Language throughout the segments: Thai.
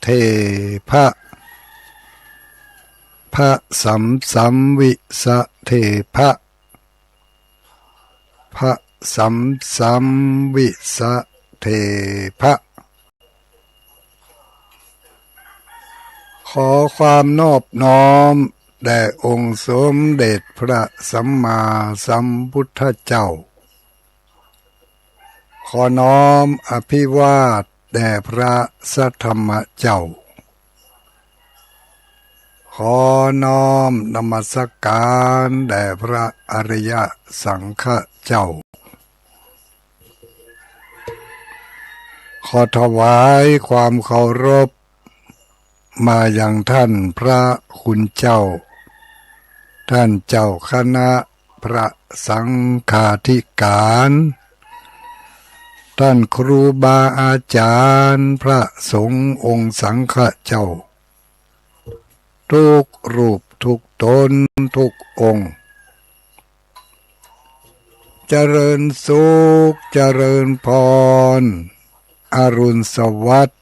เทพะพระสัมสัมวิสะเทพะพระสัมสัมวิสะเทพะขอความนอบน้อมแด่องค์สมเด็จพระสัมมาสัมพุทธเจ้าขอน้อมอภิวาทแด่พระสัทธรรมเจ้าขอน้อมนมัสการแด่พระอริยสังฆเจ้าขอถวายความเคารพมาอย่างท่านพระคุณเจ้าท่านเจ้าคณะพระสังฆาธิการท่านครูบาอาจารย์พระสงฆ์องค์สังฆเจ้าทุกรูปทุกตนทุกองค์เจริญสุขเจริญพรอรุณสวัสดิ์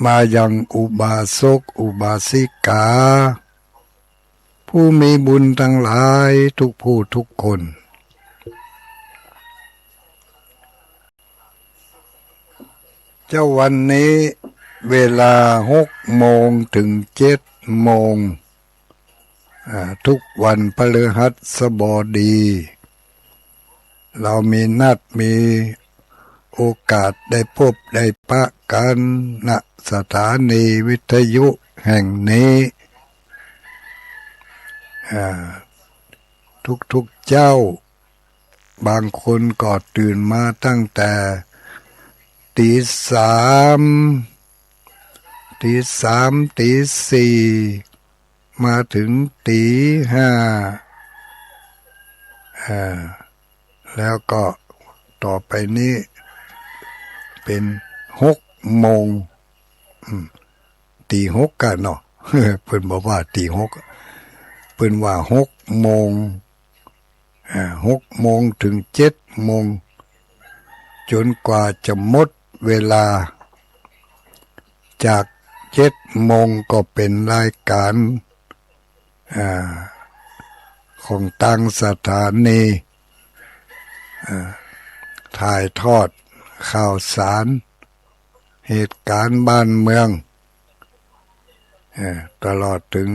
มายังอุบาสกอุบาสิกาผู้มีบุญทั้งหลายทุกผู้ทุกคนเจ้าวันนี้เวลา6 โมงถึง7 โมงทุกวันพฤหัสบดีเรามีนัดมีโอกาสได้พบได้ปะกันณสถานีวิทยุแห่งนี้ทุกเจ้าบางคนก็ตื่นมาตั้งแต่ตีสามตีสี่มาถึงตี 5แล้วก็ต่อไปนี้เป็น6 โมงตี 6กันเนาะ เพิ่นบอกว่าตี 6เพิ่นว่า6 โมง6 โมงถึง7 โมงจนกว่าจะหมดเวลาจาก7 โมงก็เป็นรายการของตั้งสถานีถ่ายทอดข่าวสารเหตุการณ์บ้านเมืองตลอดถึง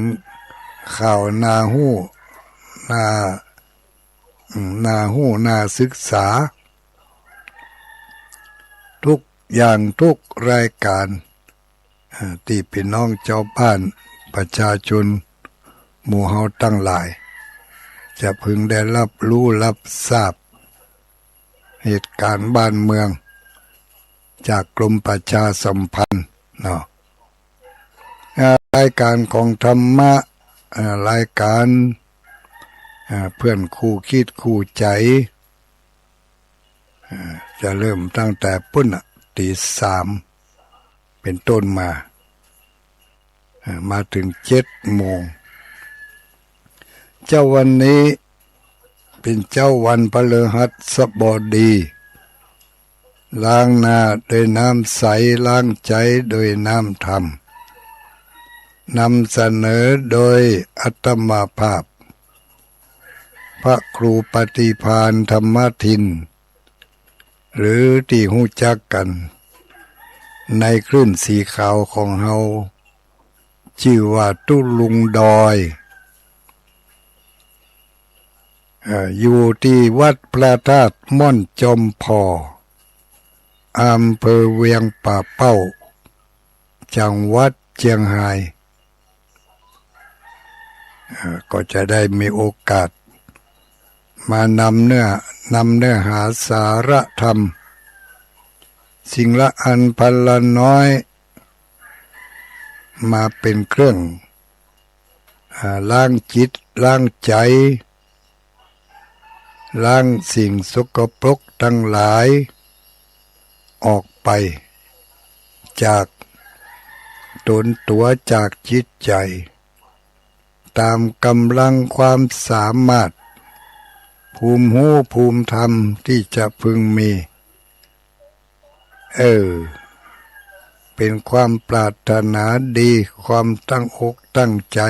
ข่าวนาหู้น่าศึกษาทุกอย่างทุกรายการที่พี่น้องชาวบ้านประชาชนหมู่เฮาตั้งหลายจะพึงได้รับรู้รับทราบเหตุการณ์บ้านเมืองจากกรมประชาสัมพันธ์เนาะรายการของธรรมะรายการเพื่อนคู่คิดคู่ใจจะเริ่มตั้งแต่ปุ้นตี 3เป็นต้นมาถึง7 โมงเจ้าวันนี้เป็นเจ้าวันพฤหัสบดีล้างหน้าด้วยน้ำใสล้างใจด้วยน้ำธรรมนำเสนอโดยอัตมาภาพพระครูปฏิภาณธรรมทินหรือที่หู้จักกันในคลื่นสีขาวของเฮาชื่อว่าตุลุงดอยอยู่ที่วัดพระธาตุม่อนจอมพออำเภอเวียงป่าเป้าจังหวัดเชียงรายก็จะได้มีโอกาสมานำเนื้อหาสาระธรรมสิ่งละอันพันละน้อยมาเป็นเครื่องล้างจิตล้างใจล้างสิ่งสกปรกทั้งหลายออกไปจากตนตัวจากจิตใจตามกำลังความสามารถภูมิหูภูมิธรรมที่จะพึงมี เป็นความปรารถนาดีความตั้งอกตั้งใจ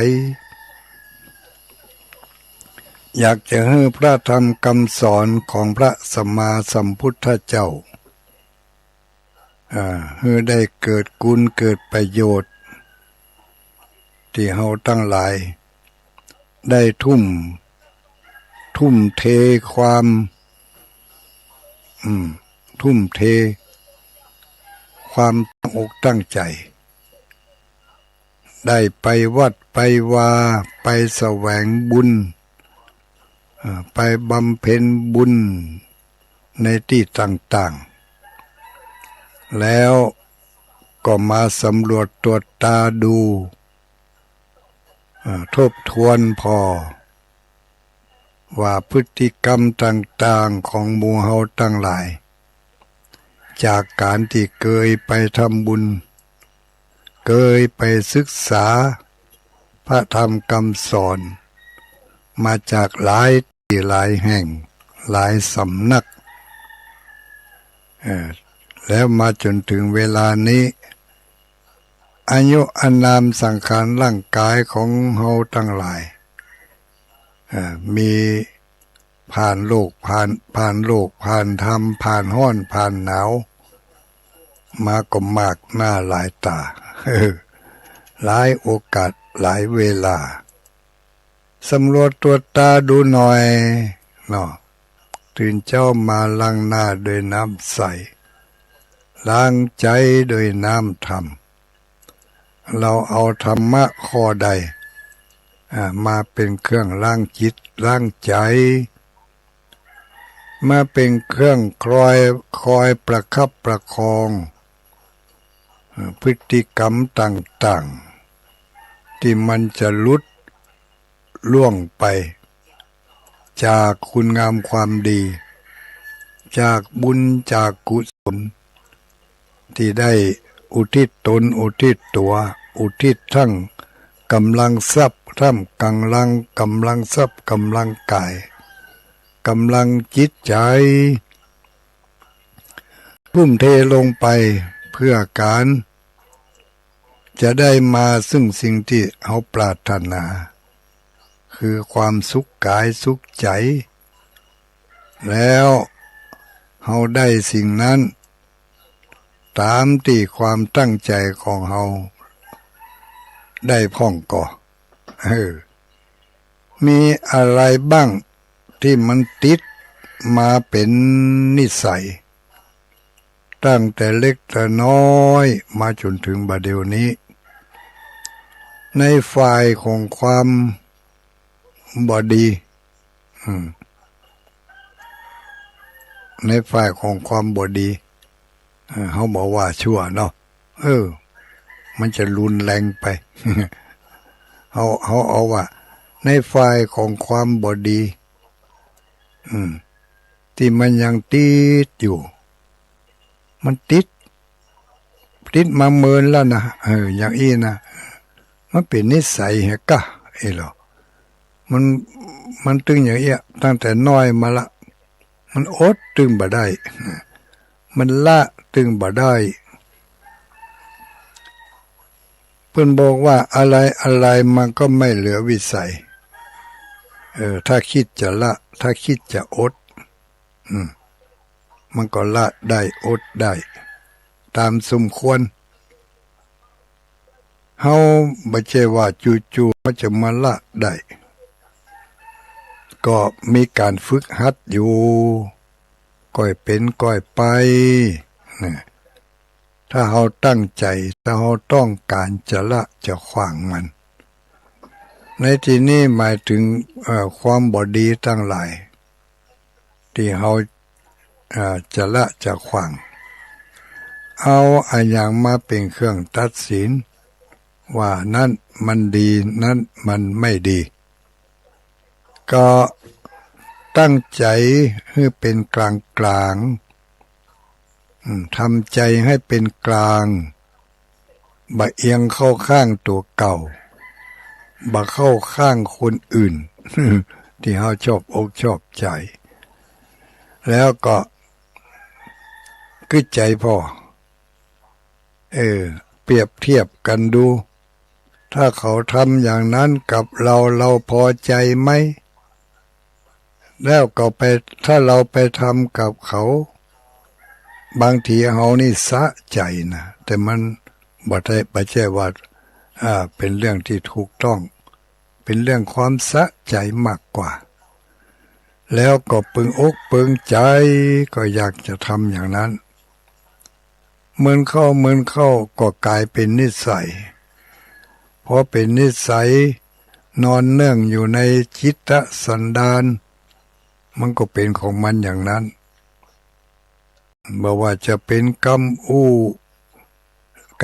อยากจะให้พระธรรมคำสอนของพระสัมมาสัมพุทธเจ้าให้ได้เกิดกุลเกิดประโยชน์ที่เฮาตั้งหลายได้ทุ่มเทความทุ่มเทความตั้งอกตั้งใจได้ไปวัดไปวาไปแสวงบุญไปบำเพ็ญบุญในที่ต่างๆแล้วก็มาสำรวจตรวจตาดูทบทวนพอว่าพฤติกรรมต่างๆของหมู่เฮาทั้งหลายจากการที่เคยไปทำบุญเคยไปศึกษาพระธรรมคำสอนมาจากหลายที่หลายแห่งหลายสำนักแล้วมาจนถึงเวลานี้อายุอานามสังขารร่างกายของเฮาทั้งหลายมีผ่านโลกผ่านโลกผ่านธรรมผ่านร้อนผ่านหนาวมาก็มากหน้าหลายตาหลายโอกาสหลายเวลาสำรวจตัวตาดูหน่อยเนาะตื่นเจ้ามาล้างหน้าด้วยน้ำใสล้างใจด้วยน้ำธรรมเราเอาธรรมะข้อใดมาเป็นเครื่องล้างจิตล้างใจมาเป็นเครื่องคอยประคับประคองพฤติกรรมต่างๆที่มันจะลุดล่วงไปจากคุณงามความดีจากบุญจากกุศลที่ได้อุทิศตนอุทิศตัวอุทิศทั้งกำลังทรัพย์ทั้งกำลังทรัพย์กำลังกายกำลังจิตใจทุ่มเทลงไปเพื่อการจะได้มาซึ่งสิ่งที่เขาปรารถนาคือความสุขกายสุขใจแล้วเขาได้สิ่งนั้นตามที่ความตั้งใจของเขาได้พ้องก่อมีอะไรบ้างที่มันติดมาเป็นนิสัยตั้งแต่เล็กแต่น้อยมาจนถึงบัดเดี๋ยวนี้ในฝ่ายของความบอดีในฝ่ายของความบอดีเขาบอกว่าชั่วเนาะมันจะรุนแรงไป เขาเอาว่าในฝ่ายของความบอดีที่มันยังติดอยู่มันติดมาเมินแล้วนะอย่างอี้นะมันเป็นนิสัยเหรอกะหรอมันตึงอย่างเอี้ยตั้งแต่น้อยมาละมันอดตึงบ่ได้มันละตึงบ่ได้เพิ่นบอกว่าอะไรมันก็ไม่เหลือวิสัยถ้าคิดจะละถ้าคิดจะอดมันก็ละได้อดได้ตามสมควรเฮาบ่ใช่ว่าจู่ๆมันจะมาละได้ก็มีการฝึกหัดอยู่ก่อยเป็นก่อยไปถ้าเฮาตั้งใจถ้าเฮาต้องการจะละจะขวางมันในที่นี้หมายถึงความบดีทั้งหลายที่เฮาจะละจะขวางเอาอันอย่างมาเป็นเครื่องตัดสินว่านั่นมันดีนั่นมันไม่ดีก็ตั้งใจให้เป็นกลางทำใจให้เป็นกลางบ่เอียงเข้าข้างตัวเก่าบ่เข้าข้างคนอื่น ที่เฮาชอบอกชอบใจแล้วก็คือใจพอ เปรียบเทียบกันดูถ้าเขาทำอย่างนั้นกับเราพอใจไหมแล้วก็ไปถ้าเราไปทำกับเขาบางทีเขานี่สะใจนะแต่มันบ่ใช่ว่าเป็นเรื่องที่ถูกต้องเป็นเรื่องความสะใจมากกว่าแล้วก็ปึงอกปึงใจก็อยากจะทำอย่างนั้นเหมือนเข้าก็กลายเป็นนิสัยเพราะเป็นนิสัยนอนเนื่องอยู่ในจิตสันดานมันก็เป็นของมันอย่างนั้นบ่ว่าจะเป็นกรรม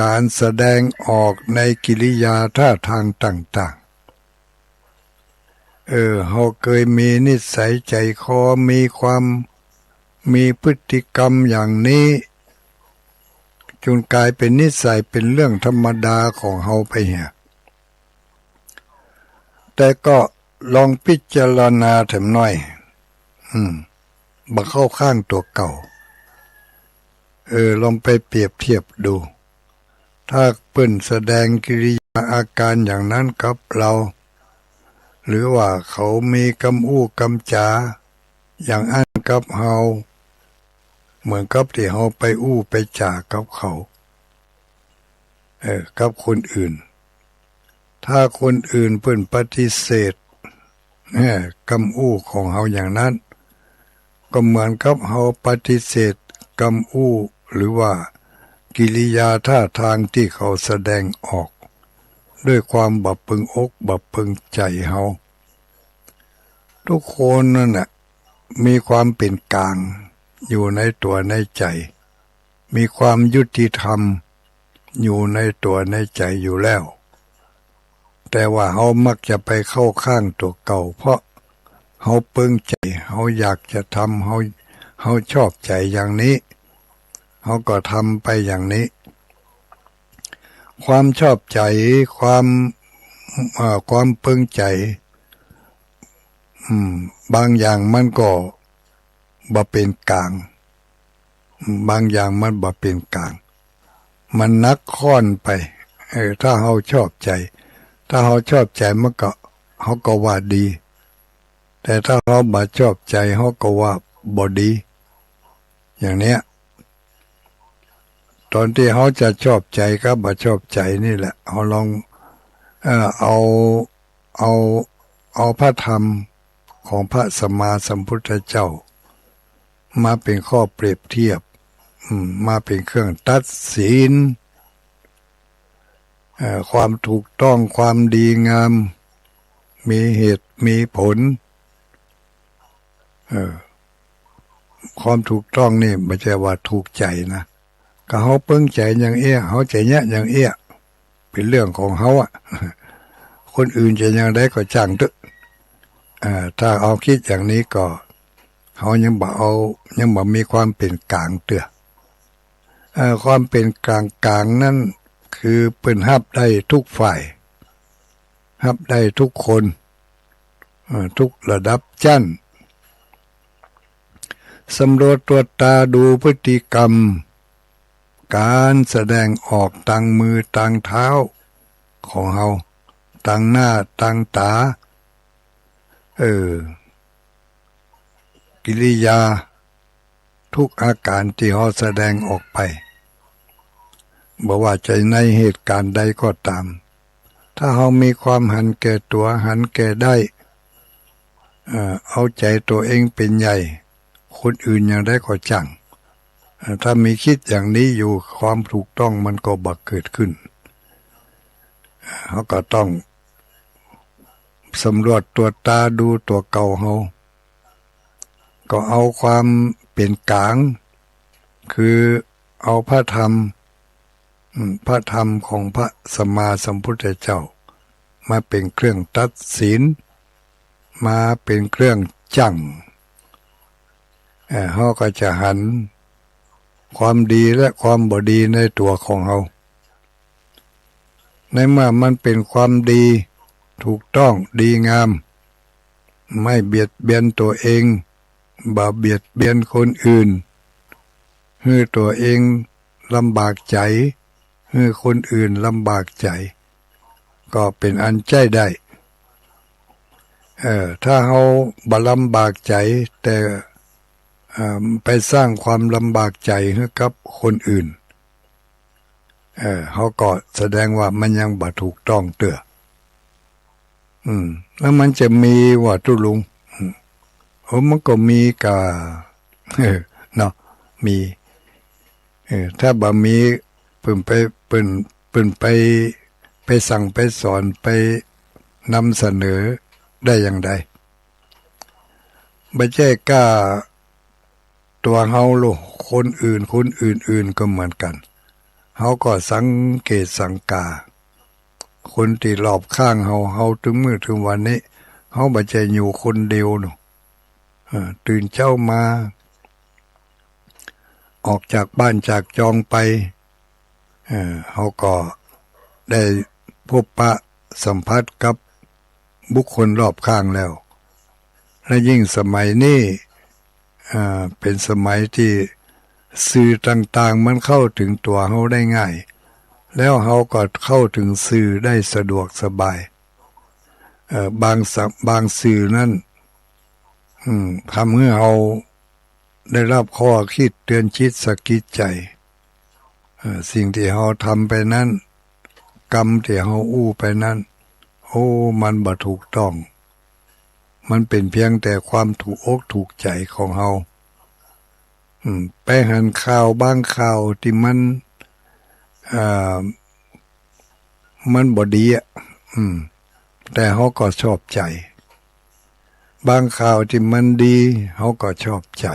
การแสดงออกในกิริยาท่าทางต่างๆเราเคยมีนิสัยใจคอมีพฤติกรรมอย่างนี้จนกลายเป็นนิสัยเป็นเรื่องธรรมดาของเราไปเหียแต่ก็ลองพิจารณาแถมหน่อยบ่เข้าข้างตัวเก่าลองไปเปรียบเทียบดูถ้าเปิ้นแสดงกิริยาอาการอย่างนั้นกับเราหรือว่าเขามีกำกำจาอย่างอันกับเฮาเหมือนกับที่เฮาไปไปจากับเขากับคนอื่นถ้าคนอื่นเปิ้นปฏิเสธกำของเฮาอย่างนั้นก็เหมือนกับเฮาปฏิเสธกำหรือว่ากิริยาท่าทางที่เขาแสดงออกด้วยความบับปึงอกบับปึงใจเฮาทุกคนนั่นแหละมีความเป็นกลางอยู่ในตัวในใจมีความยุติธรรมอยู่ในตัวในใจอยู่แล้วแต่ว่าเฮามักจะไปเข้าข้างตัวเก่าเพราะเฮาปึงใจเฮาอยากจะทำเฮาชอบใจอย่างนี้เฮาก็ทำไปอย่างนี้ความชอบใจความปึงใจบางอย่างมันก็บ่เป็นกลางบางอย่างมันบ่เป็นกลางมันนักค้อนไปถ้าเฮาชอบใจถ้าเฮาชอบใจมันก็เฮาก็ว่าดีแต่ถ้าเฮาบ่ชอบใจเฮาก็ว่าบ่ดีอย่างเนี้ยตอนที่เขาจะชอบใจก็บ่ชอบใจนี่แหละเขาลองเอาพระธรรมของพระสัมมาสัมพุทธเจ้ามาเป็นข้อเปรียบเทียบมาเป็นเครื่องตัดสินความถูกต้องความดีงามมีเหตุมีผลความถูกต้องนี่ไม่ใช่ว่าถูกใจนะก็เขาเปิ้งใจอย่างเขาใจเนี้ยอย่างเป็นเรื่องของเขาคนอื่นจะยังได้ก็จ้างตึถ้าเอาคิดอย่างนี้ก็เขายังบ่มีความเป็นกลางเตื้อความเป็นกลางนั่นคือเปิ้นรับได้ทุกฝ่ายรับได้ทุกคนทุกระดับชั้นสำรวจตรวจตาดูพฤติกรรมการแสดงออกทางมือทางเท้าของเฮาทางหน้าทางตากิริยาทุกอาการที่เฮาแสดงออกไปบ่ว่าจะในเหตุการณ์ใดก็ตามถ้าเฮามีความหันแก่ตัวหันแก่ได้เอาใจตัวเองเป็นใหญ่คนอื่นยังได้ก็จังถ้ามีคิดอย่างนี้อยู่ความถูกต้องมันก็บักเกิดขึ้นเขาก็ต้องสำรวจตัวตาดูตัวเก่าเขาก็เอาความเป็นกลางคือเอาพระธรรมของพระสัมมาสัมพุทธเจ้ามาเป็นเครื่องตัดสินมาเป็นเครื่องจั่งเขาก็จะหันความดีและความบ่ดีในตัวของเขาในเมื่อมันเป็นความดีถูกต้องดีงามไม่เบียดเบียนตัวเองบ่เบียดเบียนคนอื่นให้ตัวเองลำบากใจ ให้คนอื่นลำบากใจก็เป็นอันใจได้ถ้าเขาบ่ลำบากใจแต่ไปสร้างความลำบากใจให้กับคนอื่นเขาก็แสดงว่ามันยังบ่ถูกต้องเตื้อแล้วมันจะมีว่าตุลุงมันก็มีกะเนาะมีถ้าบ่มีเพิ่นไปสั่งไปสอนไปนำเสนอได้อย่างใดบ่ใช่กล้าตัวเฮาโลคนอื่นก็เหมือนกันเฮาก็สังเกตสังกาคนที่รอบข้างเฮาถึงมื้อถึงวันนี้เฮาบ่ใช่อยู่คนเดียวเนาะตื่นเช้ามาออกจากบ้านจากจองไปเขาก็ได้พบปะสัมผัสกับบุคคลรอบข้างแล้วและยิ่งสมัยนี้เป็นสมัยที่สื่อต่างๆมันเข้าถึงตัวเขาได้ง่ายแล้วเขาก็เข้าถึงสื่อได้สะดวกสบายบางสื่อนั้นทำให้เราได้รับข้อคิดเตือนจิตสะกิดใจสิ่งที่เราทำไปนั้นกรรมที่เราอู้ไปนั้นมันบ่ถูกต้องมันเป็นเพียงแต่ความถูกอกถูกใจของเราไปหันข่าวบางข่าวที่มันบ่ดีแต่เขาก็ชอบใจบางข่าวที่มันดีเขาก็ชอบใจ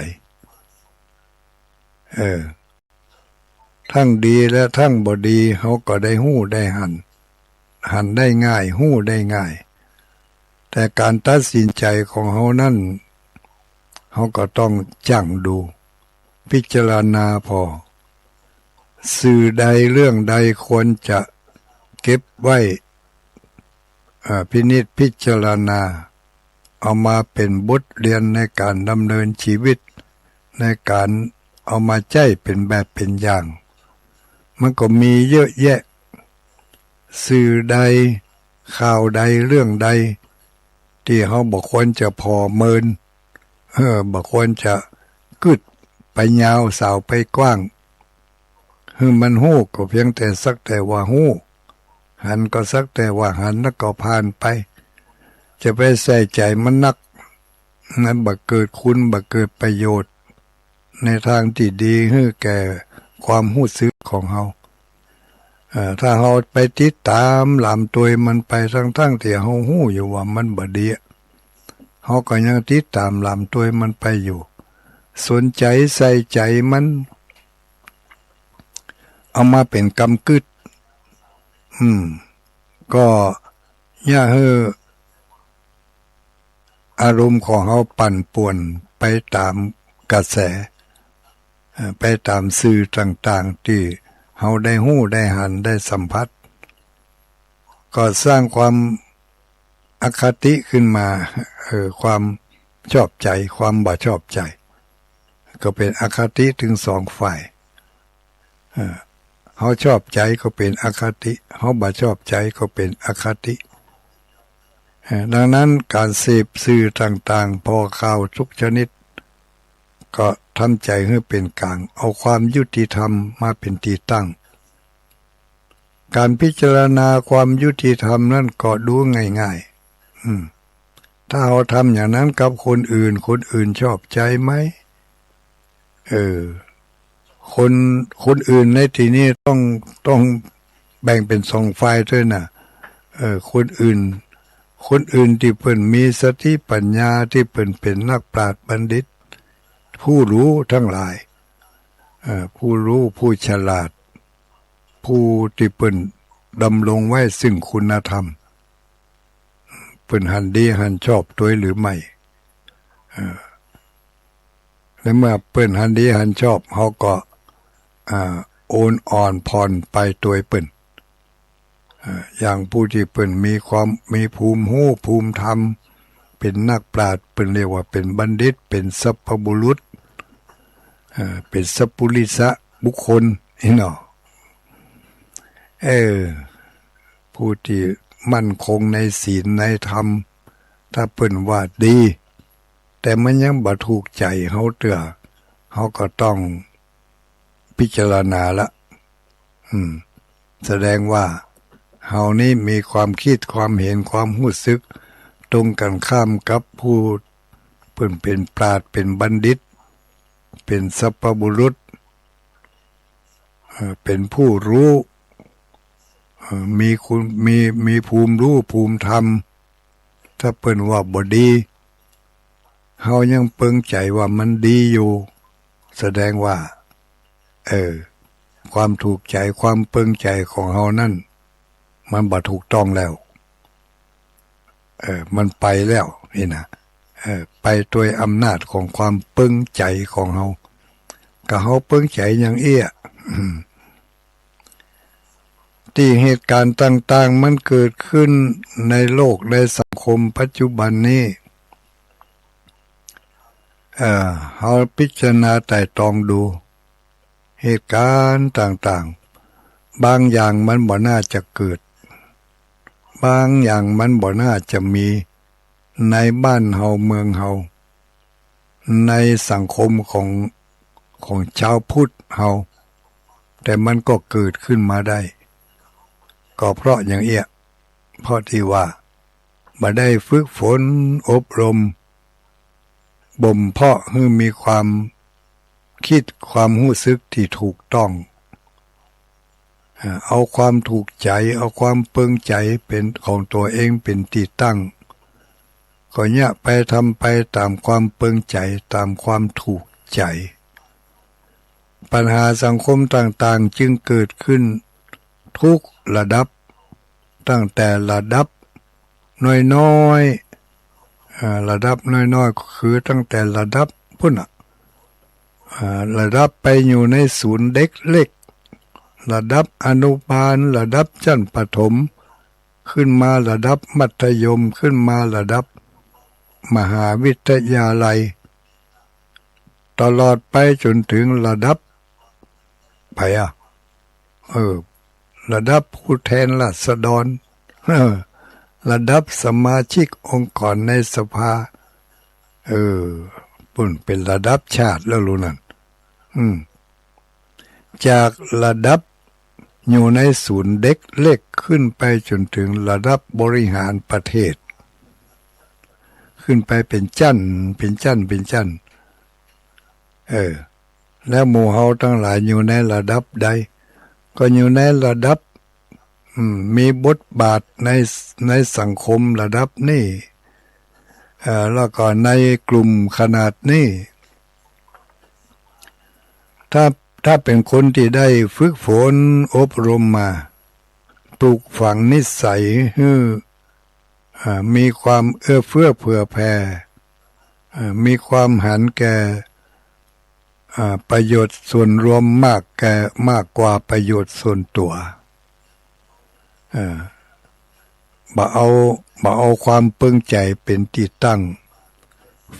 ทั้งดีและทั้งบ่ดีเขาก็ได้หู้ได้หันได้ง่ายหู้ได้ง่ายแต่การตัดสินใจของเขานั่นเขาก็ต้องจั่งดูพิจารณาพอสื่อใดเรื่องใดควรจะเก็บไว้พินิจพิจารณาเอามาเป็นบทเรียนในการดำเนินชีวิตในการเอามาใช้เป็นแบบเป็นอย่างมันก็มีเยอะแยะสื่อใดข่าวใดเรื่องใดที่เขาบอกควรจะพอเมินบอกควรจะกึดไปยาวสาวไปกว้างมันหู้ก็เพียงแต่สักแต่ว่าหู้หันก็สักแต่ว่าหันแล้วก็ผ่านไปจะไปใส่ใจมันนักนั้นบ่เกิดคุณบ่เกิดประโยชน์ในทางที่ดีให้แก่ความรู้สึกของเฮาถ้าเฮาไปติดตามลำตัวมันไปทั้งที่เฮาฮู้อยู่ว่ามันบ่ดีเฮาก็ยังติดตามลำตัวมันไปอยู่สนใจใส่ใจมันเอามาเป็นกำกึดก็อย่าให้อารมณ์ของเฮาปั่นป่วนไปตามกระแสไปตามสื่อต่างๆที่เฮาได้หู้ได้หันได้สัมผัสก็สร้างความอคติขึ้นมาความชอบใจความบ่ชอบใจก็เป็นอคติถึงสองฝ่ายเฮาชอบใจก็เป็นอคติเฮาบ่ชอบใจก็เป็นอคติดังนั้นการเสพสื่อต่างๆพอข่าวทุกชนิดก็ทำใจให้เป็นกลางเอาความยุติธรรมมาเป็นที่ตั้งการพิจารณาความยุติธรรมนั่นก็ดูง่ายๆถ้าเราทำอย่างนั้นกับคนอื่นชอบใจไหมคนอื่นในที่นี้ต้องแบ่งเป็นสองฝ่ายด้วยนะคนอื่นที่เพิ่นมีสติปัญญาที่เพิ่นเป็นนักปราชญ์บัณฑิตผู้รู้ทั้งหลายผู้รู้ผู้ฉลาดผู้ที่เพิ่นดำรงไว้ซึ่งคุณธรรมเพิ่นหันดีหันชอบตัวหรือไม่และเมื่อเปิ้นหันดีหันชอบเขาก็โอนอ่อนผ่อนไปตัวเปิ้นอย่างผู้ที่เปิ้นมีภูมิหูภูมิธรรมเป็นนักปราชญ์เปิ้นเรียกว่าเป็นบัณฑิตเป็นสัพพบุรุษเป็นสัพพุริสะบุคคลเนาะ เออผู้ที่มั่นคงในศีลในธรรมถ้าเปิ้นว่าดีแต่มันยังบ่ถูกใจเฮาเตื้อเฮาก็ต้องพิจารณาละแสดงว่าเฮานี่มีความคิดความเห็นความรู้สึกตรงกันข้ามกับผู้เพิ่นเป็นปราชญ์เป็นบัณฑิตเป็นสัพพบุรุษเป็นผู้รู้มีคุณมีภูมิรู้ภูมิธรรมถ้าเปิ้นว่าบ่ดีเฮายังเปิงใจว่ามันดีอยู่แสดงว่าความถูกใจความเปิงใจของเฮานั่นมันบ่ถูกต้องแล้วมันไปแล้วนี่นะไปโดยอำนาจของความเปิงใจของเฮาก็เฮาเปิงใจอย่างเอี้ยที่เหตุการณ์ต่างๆมันเกิดขึ้นในโลกในสังคมปัจจุบันนี้เฮาพิจารณาไตร่ตรองดูเหตุการณ์ต่างๆบางอย่างมันบ่น่าจะเกิดบางอย่างมันบ่น่าจะมีในบ้านเฮาเมืองเฮาในสังคมของชาวพุทธเฮาแต่มันก็เกิดขึ้นมาได้ก็เพราะอย่างเอี้ยเพราะที่ว่าบ่ได้ฝึกฝนอบรมบ่มเพาะให้มีความคิดความรู้สึกที่ถูกต้องเอาความถูกใจเอาความเปิงใจเป็นของตัวเองเป็นที่ตั้งก็เนี่ยไปทำไปตามความเปิงใจตามความถูกใจปัญหาสังคมต่างๆจึงเกิดขึ้นทุกระดับตั้งแต่ระดับน้อยๆระดับน้อยๆก็คือตั้งแต่ระดับพุ่นระดับไปอยู่ในศูนย์เด็กเล็กระดับอนุบาลระดับชั้นประถมขึ้นมาระดับมัธยมขึ้นมาระดับมหาวิทยาลัยตลอดไปจนถึงระดับระดับผู้แทนราษฎรระดับสมาชิกองค์กรในสภาปุ่นเป็นระดับชาติแล้วรู้นั่นจากระดับอยู่ในศูนย์เด็กเล็กขึ้นไปจนถึงระดับบริหารประเทศขึ้นไปเป็นชั้นแล้วหมู่เฮาทั้งหลายอยู่ในระดับใดก็อยู่ในระดับมีบทบาทในสังคมระดับนี้แล้วก็ในกลุ่มขนาดนี้ถ้าเป็นคนที่ได้ฝึกฝนอบรมมาปลูกฝังนิสัยให้มีความเอื้อเฟื้อเผื่อแผ่มีความหันแก่ประโยชน์ส่วนรวมมากกว่าประโยชน์ส่วนตัวบ่เอาความเปิงใจเป็นที่ตั้ง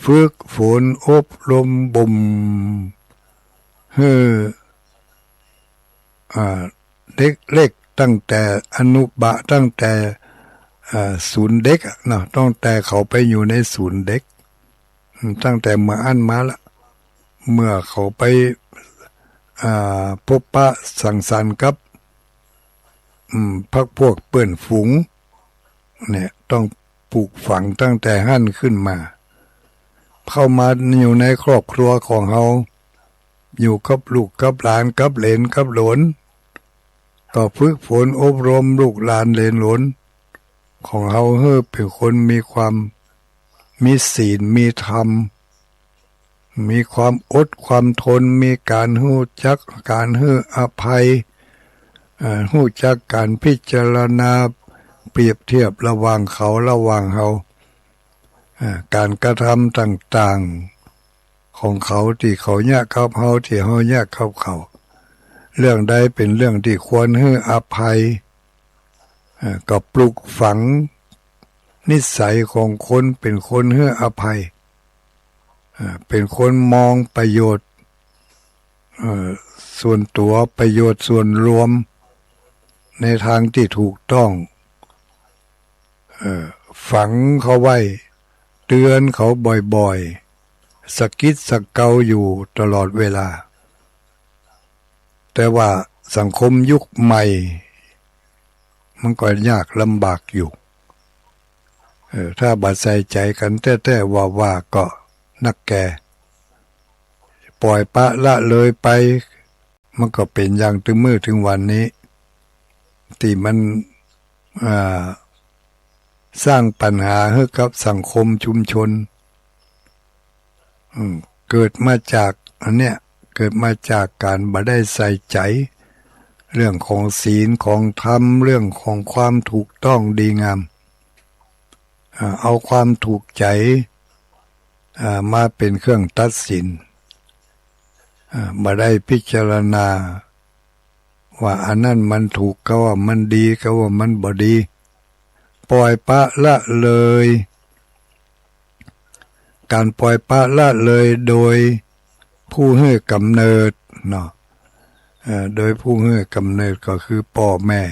ฝึกฝนอบรมบ่มให้เด็กเล็กตั้งแต่อนุบาลตั้งแต่ศูนย์เด็กเนาะตั้งแต่เขาไปอยู่ในศูนย์เด็กตั้งแต่เมื่อมาละเมื่อเขาไปพบปะสังสรรค์กับพักพวกเปื้อนฝูงเนี่ยต้องปลูกฝังตั้งแต่หั่นขึ้นมาเข้ามาอยู่ในครอบครัวของเฮาอยู่กับลูกกับหลานกับเหลนกับหลนก็ฝึกฝนอบรมลูกหลานเหลนหลนของเฮาให้เป็นคนมีความมีศีลมีธรรมมีความอดความทนมีการรู้จักการให้อภัยรู้จักการพิจารณาเปรียบเทียบระหว่างเขาระหว่างเฮาการกระทำต่างๆของเขาที่เขาแยกกับเฮาที่เฮาแยกกับเขาเรื่องใดเป็นเรื่องที่ควรให้อภัยก็ปลูกฝังนิสัยของคนเป็นคนให้อภัยเป็นคนมองประโยชน์ส่วนตัวประโยชน์ส่วนรวม ในทางที่ถูกต้องฝังเขาไว้เตือนเขาบ่อยๆสะกิดสะเกาอยู่ตลอดเวลาแต่ว่าสังคมยุคใหม่มันก็ยากลำบากอยู่ถ้าบัดใส่ใจกันแต่ว่าก็นักแก่ปล่อยปะละเลยไปมันก็เป็นอย่างถึงมื้อถึงวันนี้ที่มันสร้างปัญหาให้กับสังคมชุมชนเกิดมาจากอันเนี้ยเกิดมาจากการบ่ได้ใส่ใจเรื่องของศีลของธรรมเรื่องของความถูกต้องดีงามเอาความถูกใจมาเป็นเครื่องตัดสินบ่ได้พิจารณาว่าอันนั้นมันถูกก็ว่ามันดีก็ว่ามันบ่ดีปล่อยปะละเลยการปล่อยปะละเลยโดยผู้ให้กำเนิดเนาะโดยผู้ให้กำเนิดก็คือพ่อแม่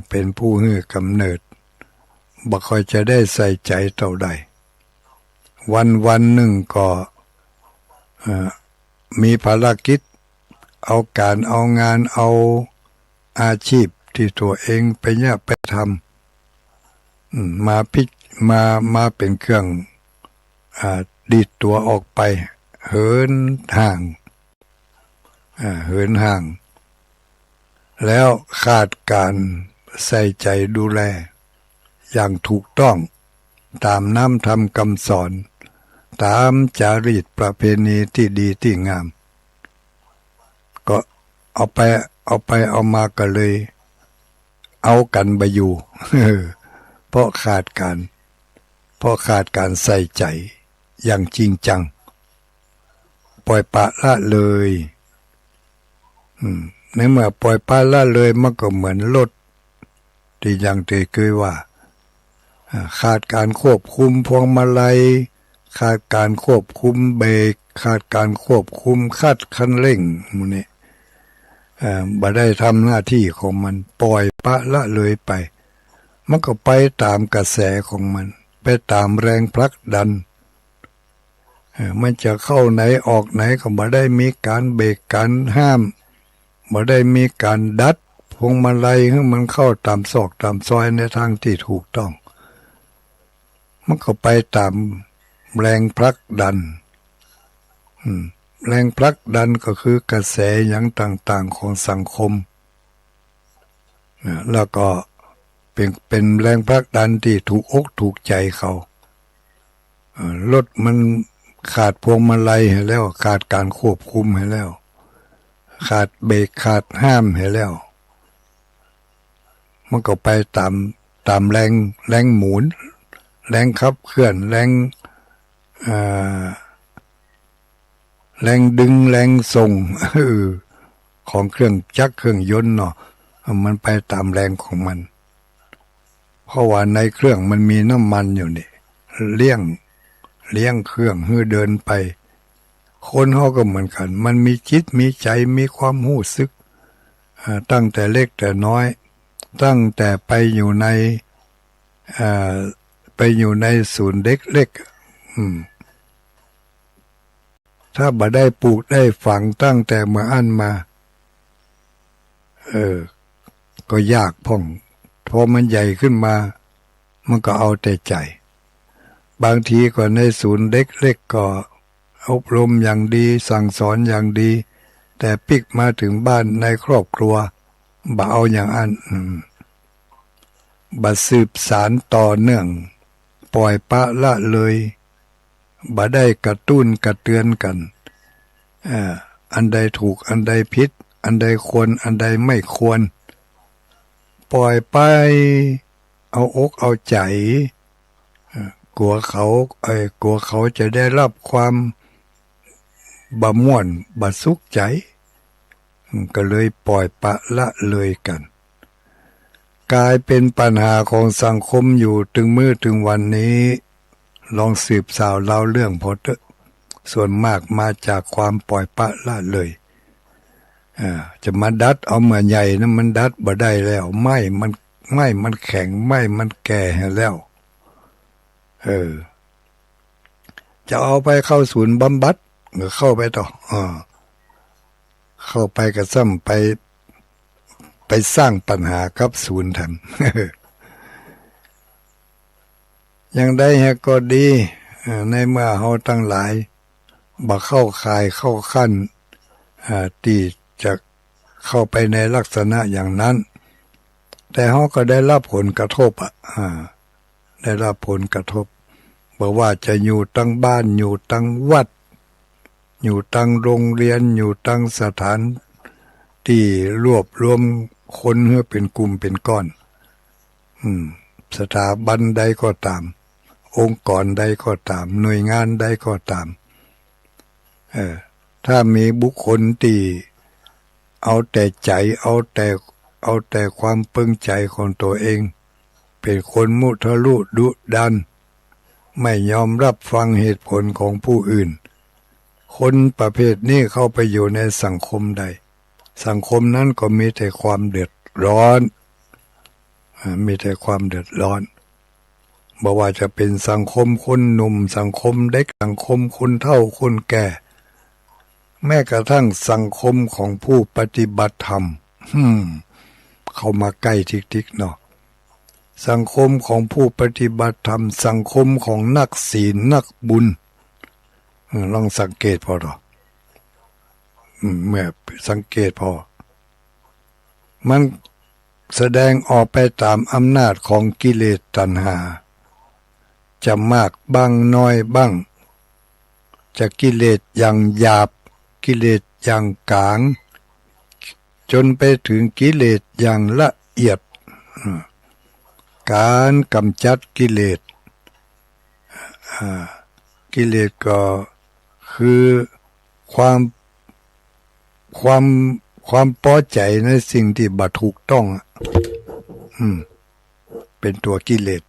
เป็นผู้ให้กำเนิดบ่ค่อยจะได้ใส่ใจเท่าใดวันหนึ่งก็มีภารกิจเอาการเอางานเอาอาชีพที่ตัวเองไปเนี่ยไปทำมาเป็นเครื่องดีดตัวออกไปเหินห่างแล้วขาดการใส่ใจดูแลอย่างถูกต้องตามน้ำธรรมคำสอนตามจารีตประเพณีที่ดีที่งามก็เอาไปมาก็เลยเอากันไปอยู่เพราะขาดการใส่ใจอย่างจริงจังปล่อยปละละเลยในเมื่อปล่อยปละละเลยมันก็เหมือนรถที่อย่างที่เคยว่าขาดการควบคุมพวงมาลัยขาดการควบคุมเบรกขาดการควบคุมคันเร่งมื้อนี้บ่ได้ทำหน้าที่ของมันปล่อยปละละเลยไปมันก็ไปตามกระแสของมันไปตามแรงผลักดันมันจะเข้าไหนออกไหนก็บ่ได้มีการเบรกการห้ามบ่ได้มีการดัดพวงมาลัยให้มันเข้าตามซอกตามซอยในทางที่ถูกต้องมันก็ไปตามแรงผลักดันแรงผลักดันก็คือกระแสอย่างต่างๆของสังคมแล้วก็เป็นแรงผลักดันที่ถูกอกถูกใจเขารถมันขาดพวงมาลัยให้แล้วขาดการควบคุมให้แล้วขาดเบรกขาดห้ามให้แล้วมันก็ไปตามแรงหมุนแรงขับเคลื่อนแรงดึงแรงส่งของเครื่องจักรเครื่องยนต์เนาะมันไปตามแรงของมันเพราะว่าในเครื่องมันมีน้ำมันอยู่นี่เลี้ยงเครื่องให้เดินไปคนเขาก็เหมือนกันมันมีจิตมีใจมีความรู้สึกตั้งแต่เล็กแต่น้อยตั้งแต่ไปอยู่ในศูนย์เด็กเล็กถ้าบ่ได้ปลูกได้ฝังตั้งแต่เมื่ออันมาก็ยากพ่องพอมันใหญ่ขึ้นมามันก็เอาแต่ใจบางทีก็ในศูนย์เด็กเล็กก็อบรมอย่างดีสั่งสอนอย่างดีแต่ปิกมาถึงบ้านในครอบครัวบ่เอาอย่างอันบ่สืบสารต่อเนื่องปล่อยปละละเลยบ่ได้กระตุ้นกระเตือนกันอันใดถูกอันใดผิดอันใดควรอันใดไม่ควรปล่อยไปเอาอกเอาใจกลัวเขาจะได้รับความบ่ม่วนบ่สุขใจก็เลยปล่อยปละละเลยกันกลายเป็นปัญหาของสังคมอยู่ถึงมื้อถึงวันนี้ลองสืบสาวเล่าเรื่องพอเถอะส่วนมากมาจากความปล่อยปละละเลย จะมาดัดเอามาใหญ่นะมันดัดบ่ได้แล้วไม้มันแข็งไม้มันแก่แล้วจะเอาไปเข้าศูนย์บำบัดหรือเข้าไปต่อเข้าไปก็ซ้ำไปสร้างปัญหากับศูนย์ทำ ยังได้ฮะก็ดีในเมื่อเฮาตั้งหลายบ่เข้าข่ายเข้าขั้นที่จะเข้าไปในลักษณะอย่างนั้นแต่เฮาก็ได้รับผลกระทบได้รับผลกระทบบอกว่าจะอยู่ตั้งบ้านอยู่ตั้งวัดอยู่ตั้งโรงเรียนอยู่ตั้งสถานที่รวบรวมคนเพื่อเป็นกลุ่มเป็นก้อนสถาบันใดก็ตามองค์กรใดก็ตามหน่วยงานใดก็ตามถ้ามีบุคคลที่เอาแต่ใจเอาแต่ความปึงใจของตัวเองเป็นคนมุทะลุดุดันไม่ยอมรับฟังเหตุผลของผู้อื่นคนประเภทนี้เข้าไปอยู่ในสังคมใดสังคมนั้นก็มีแต่ความเดือดร้อนมีแต่ความเดือดร้อนบ่ว่าจะเป็นสังคมคนหนุ่มสังคมเด็กสังคมคนเฒ่าคนแก่แม้กระทั่งสังคมของผู้ปฏิบัติธรรมเข้ามาใกล้ทิกๆเนาะสังคมของผู้ปฏิบัติธรรมสังคมของนักศีลนักบุญลองสังเกตพอหรอเมื่อสังเกตพอมันแสดงออกไปตามอำนาจของกิเลสตัณหาจะมากบ้างน้อยบ้างจะกิเลสอย่างหยาบกิเลสอย่างกลางจนไปถึงกิเลสอย่างละเอียดการกำจัดกิเลสก็คือความพอใจในสิ่งที่บ่ถูกต้องเป็นตัวกิเลส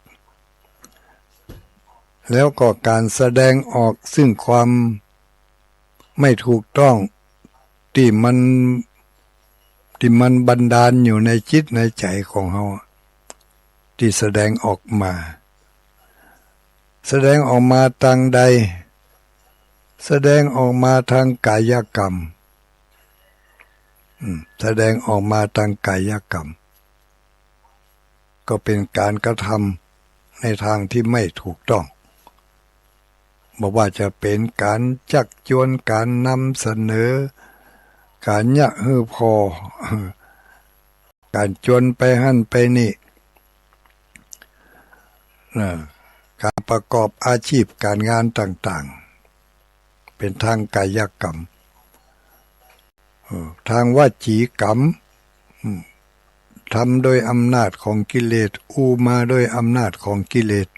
แล้วก็การแสดงออกซึ่งความไม่ถูกต้องที่มันบันดาลอยู่ในจิตในใจของเฮาที่แสดงออกมาทางใดแสดงออกมาทางกายกรรมแสดงออกมาทางกายกรรมก็เป็นการกระทำในทางที่ไม่ถูกต้องบอกว่าจะเป็นการจักจวนการนำเสนอการยะฮือพอการจวนไปหั่นไปนี่การประกอบอาชีพการงานต่างๆเป็นทางกายกรรมทางวจีกรรมทำโดยอำนาจของกิเลสมาโดยอำนาจของกิเลส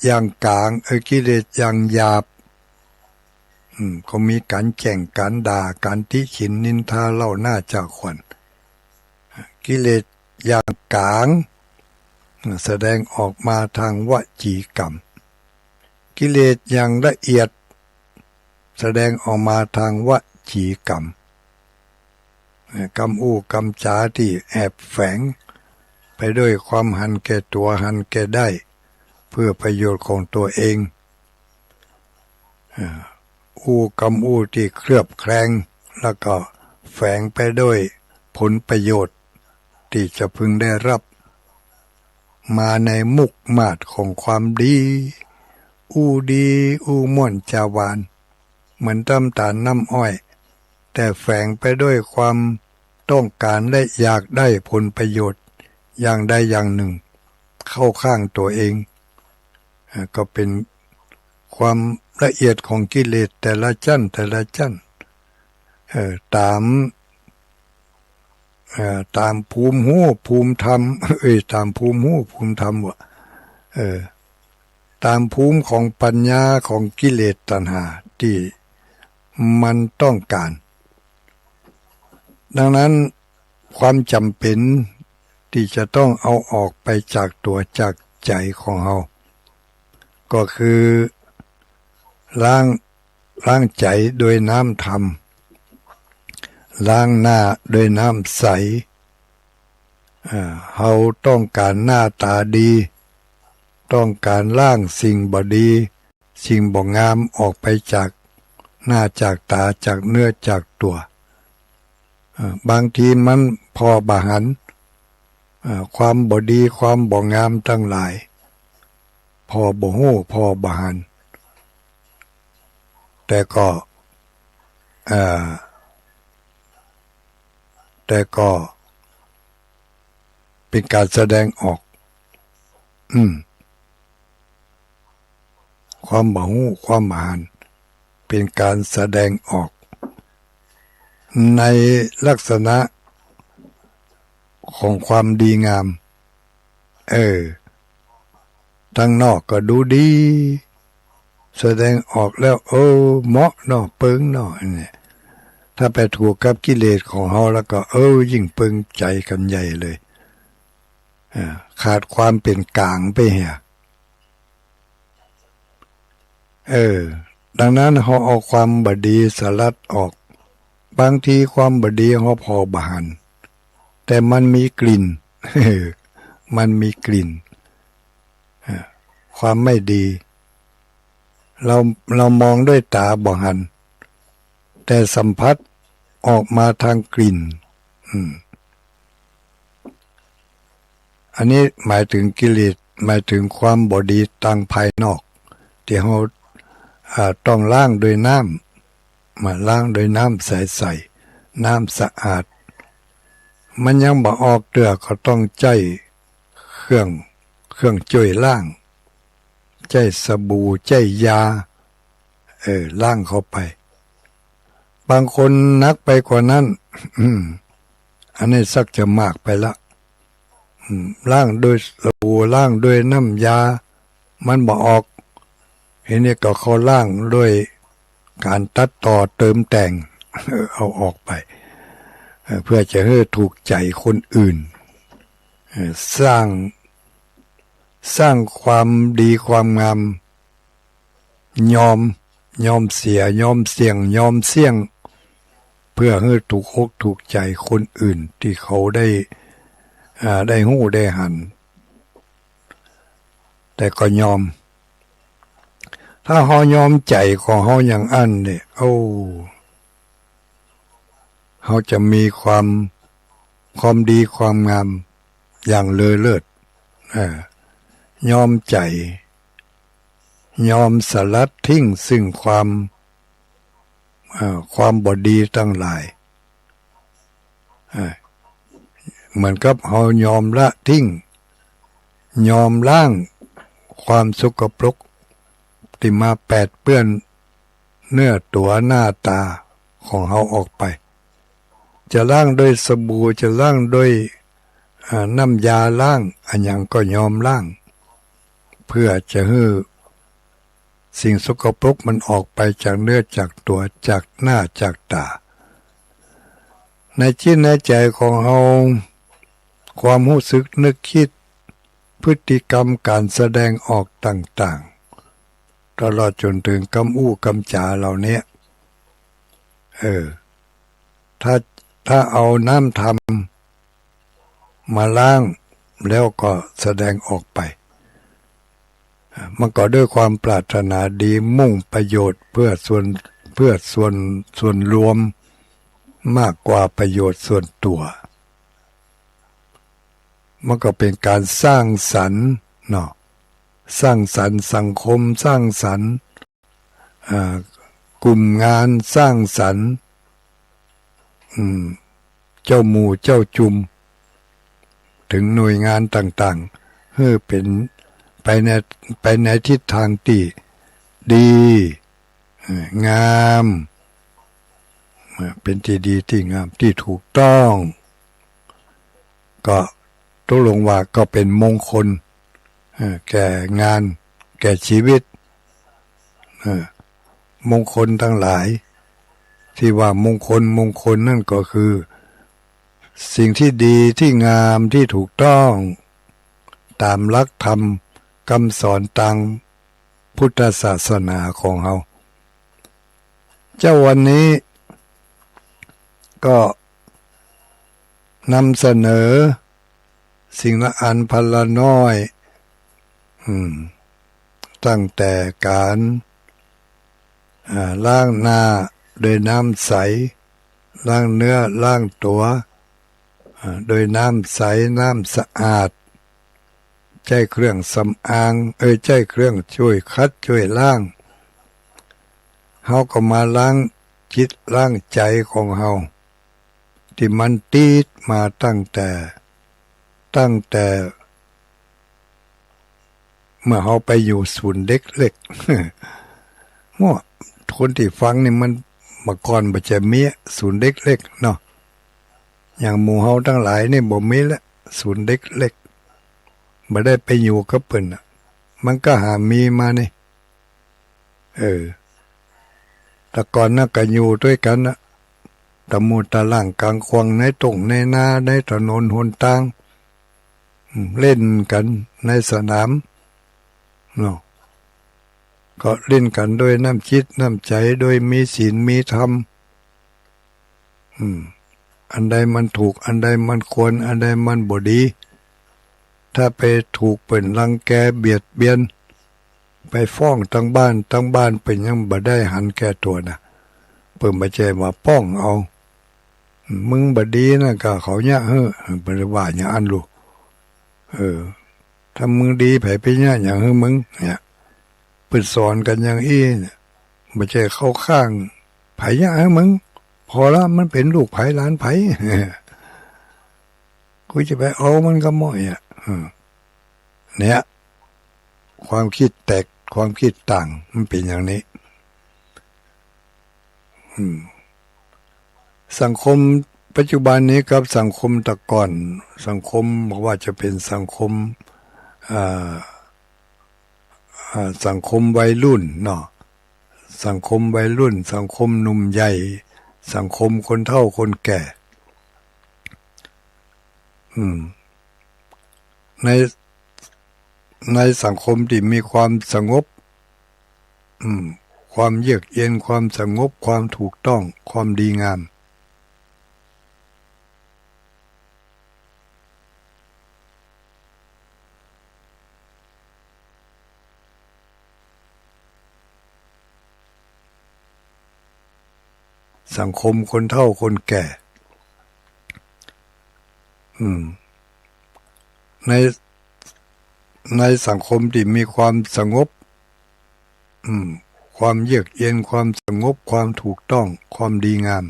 อย่างกลางกิเลสอย่างหยาบก็มีการแข่งการด่าการติฉินนินทาเล่าหน้าเจ้าขวัญกิเลสอย่างกลางแสดงออกมาทางวจีกรรมกิเลสอย่างละเอียดแสดงออกมาทางวจีกรรมกรรมกรรมจาที่แอบแฝงไปด้วยความหันแก่ตัวหันแก่ได้เพื่อประโยชน์ของตัวเองกรรมที่เคลือบแคลงแล้วก็แฝงไปด้วยผลประโยชน์ที่จะพึงได้รับมาในมุกมาดของความดีม่วนจาวานเหมือนตำตาลน้ำอ้อยแต่แฝงไปด้วยความต้องการและอยากได้ผลประโยชน์อย่างใดอย่างหนึ่งเข้าข้างตัวเองก็เป็นความละเอียดของกิเลสแต่ละชั้นตามภูมิหูภูมิธรรมตามภูมิหูภูมิธรรมวะตามภูมิของปัญญาของกิเลสตัณหาที่มันต้องการดังนั้นความจำเป็นที่จะต้องเอาออกไปจากตัวจากใจของเราก็คือล้างใจโดยน้ำธรรม ล้างหน้าด้วยน้ำใสเราต้องการหน้าตาดีต้องการล้างสิ่งบ่ดีสิ่งบ่งามออกไปจากหน้าจากตาจากเนื้อจากตัวบางทีมันพอบาหันความบ่ดีความบ่งามทั้งหลายพอบ่ฮู้พอบาหันแต่ก็เป็นการแสดงออกความบ่ฮู้ความบาหันเป็นการแสดงออกในลักษณะของความดีงามทั้งนอกก็ดูดีแสดงออกแล้วเหมาะเนาะเปิงเนาะเนี่ยถ้าไปถูกกับกิเลสของเฮาแล้วก็ยิ่งเปิงใจกันใหญ่เลยขาดความเป็นกลางไปเหียดังนั้นเฮาเอาความบดีสลัดออกบางทีความบดีเฮาพอบาหันแต่มันมีกลิ่นมันมีกลิ่นความไม่ดีเรามองด้วยตาบ่หันแต่สัมผัสออกมาทางกลิ่นอันนี้หมายถึงกิเลสหมายถึงความบ่ดีทางภายนอกที่เราต้องล้างด้วยน้ำมาล้างด้วยน้ำใสๆน้ำสะอาดมันยังบ่ออกเตื้อก็ต้องใจเครื่องช่วยล้างใจสบู่ใจยาล้างเข้าไปบางคนนักไปกว่านั้นอันนี้สักจะมากไปละล้างด้วยสบู่ล้างด้วยน้ำยามันบ่ออกเห็นนี่ก็เขาล้างด้วยการตัดต่อเติมแต่งเอาออกไปเพื่อจะให้ถูกใจคนอื่นสร้างความดีความงามยอมเสียยอมเสี่ยงเพื่อให้ถูกอกถูกใจคนอื่นที่เขาได้หู้ได้หันแต่ก็ยอมถ้าเฮายอมใจของเฮาอย่างอันเนี่ยเฮาจะมีความดีความงามอย่างเลอเลิศยอมใจยอมสลัดทิ้งซึ่งความบดีทั้งหลายเหมือนกับเฮายอมละทิ้งยอมล้างความสกปรกที่มาแปดเปื้อนเนื้อตัวหน้าตาของเฮาออกไปจะล้างด้วยสบู่จะล้างด้วยน้ำยาล้างอันยังก็ยอมล้างเพื่อจะให้สิ่งสกปรกมันออกไปจากเนื้อจากตัวจากหน้าจากตาในจิตในใจของเฮาความรู้สึกนึกคิดพฤติกรรมการแสดงออกต่างๆตลอดจนถึงคำอู้คำจาเหล่านี้ถ้าเอาน้ำธรรมมาล้างแล้วก็แสดงออกไปมันก็ด้วยความปรารถนาดีมุ่งประโยชน์เพื่อส่วนรวมมากกว่าประโยชน์ส่วนตัวมันก็เป็นการสร้างสรรค์เนาะสร้างสรรค์สังคมสร้างสรรค์กลุ่มงานสร้างสรรค์เจ้าหมู่เจ้าจุมถึงหน่วยงานต่างๆให้เป็นไปในทิศทางที่ดีงามเป็นที่ดีที่งามที่ถูกต้องก็ตกลงว่าก็เป็นมงคลแก่งานแก่ชีวิตมงคลทั้งหลายที่ว่ามงคลนั่นก็คือสิ่งที่ดีที่งามที่ถูกต้องตามหลักธรรมคำสอนทางพุทธศาสนาของเราเจ้าวันนี้ ก็นำเสนอสิ่งละอันพันละน้อยตั้งแต่การล้างหน้าโดยน้ำใสล้างเนื้อล้างตัวโดยน้ำใสน้ำสะอาดใช้เครื่องสำอางใช้เครื่องช่วยคัดช่วยล้างเฮาก็มาล้างจิตล้างใจของเฮาที่มันติดมาตั้งแต่เมื่อเฮาไปอยู่ศูนย์เด็กเล็กว่าคนที่ฟังนี่มันเมื่อก่อนบ่จะมีศูนย์เด็กเล็กเนาะอย่างหมู่เฮาทั้งหลายนี่บ่มีละศูนย์เด็กเล็กบ่ได้ไปอยู่กับเพิ่นมันก็หามีมานี่แต่ก่อนน่ะก็อยู่ด้วยกันนะตะมูตะล่างกลางควงในตรงในนาในถนนหนทางเล่นกันในสนามเนาะก็เล่นกันด้วยน้ำจิตน้ำใจโดยมีศีลมีธรรมอันใดมันถูกอันใดมันควรอันใดมันบ่ดีถ้าไปถูกเปิ่นรังแกเบียดเบียนไปฟ้องทั้งบ้านเป็นยังบ่ได้หันแก่ตัวนะเปิ่นบ่ใช่มาป้องเอามึงบ่ดีนะก็เขาเนี่ยบ่ได้ว่าอย่างอันลูกถ้ามึงดีไผไปเนี่ยอย่างมึงเนี่ยเปิ่นสอนกันอย่างอี้เนี่ยบ่ใช่เข้าข้างไผเนี่ยมึงพอละมันเป็นลูกไผหลานไผกูจะไปเอามันก็ม่อยเนี่ยความคิดแตกความคิดต่างมันเป็นอย่างนี้สังคมปัจจุบันนี้กับสังคมแต่ก่อนสังคมบอกว่าจะเป็นสังคมสังคมวัยรุ่นเนาะสังคมวัยรุ่นสังคมหนุ่มใหญ่สังคมคนเฒ่าคนแก่ในสังคมที่มีความสงบความเยือกเย็นความสงบความถูกต้องความดีงามสังคมคนเฒ่าคนแก่ในสังคมที่มีความสงบความเยือกเย็นความสงบความถูกต้องความดีงาม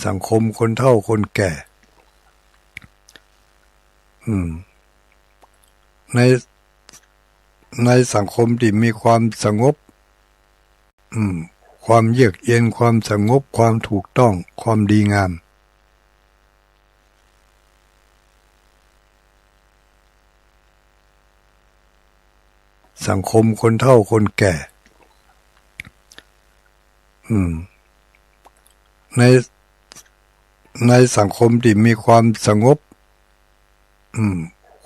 สังคมคนเฒ่าคนแก่ในสังคมที่มีความสงบความเยือกเย็นความสงบความถูกต้องความดีงามสังคมคนเฒ่าคนแก่ในสังคมที่มีความสงบ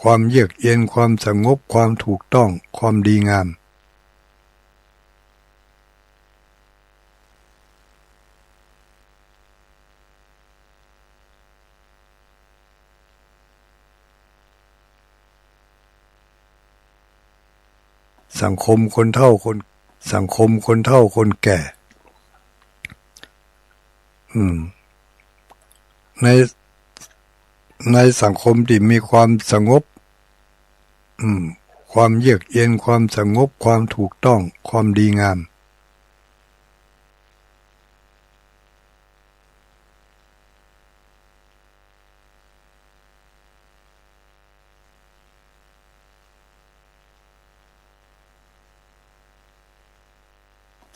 ความเยือกเย็นความสงบความถูกต้องความดีงามสังคมคนเฒ่าคนแก่ในสังคมที่มีความสงบความเยือกเย็นความสงบความถูกต้องความดีงาม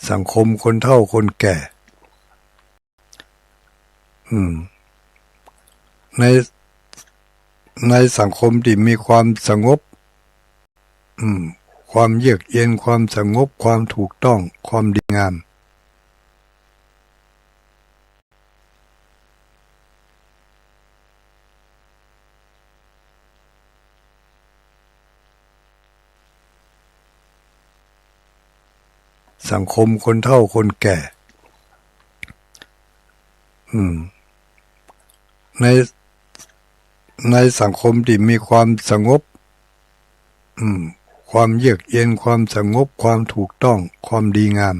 สังคมคนเฒ่าคนแก่ในสังคมที่มีความสงบ ความเยือกเย็นความสงบความถูกต้องความดีงามสังคมคนเฒ่าคนแก่ในสังคมที่มีความสงบความเยือกเย็นความสงบความถูกต้องความดีงาม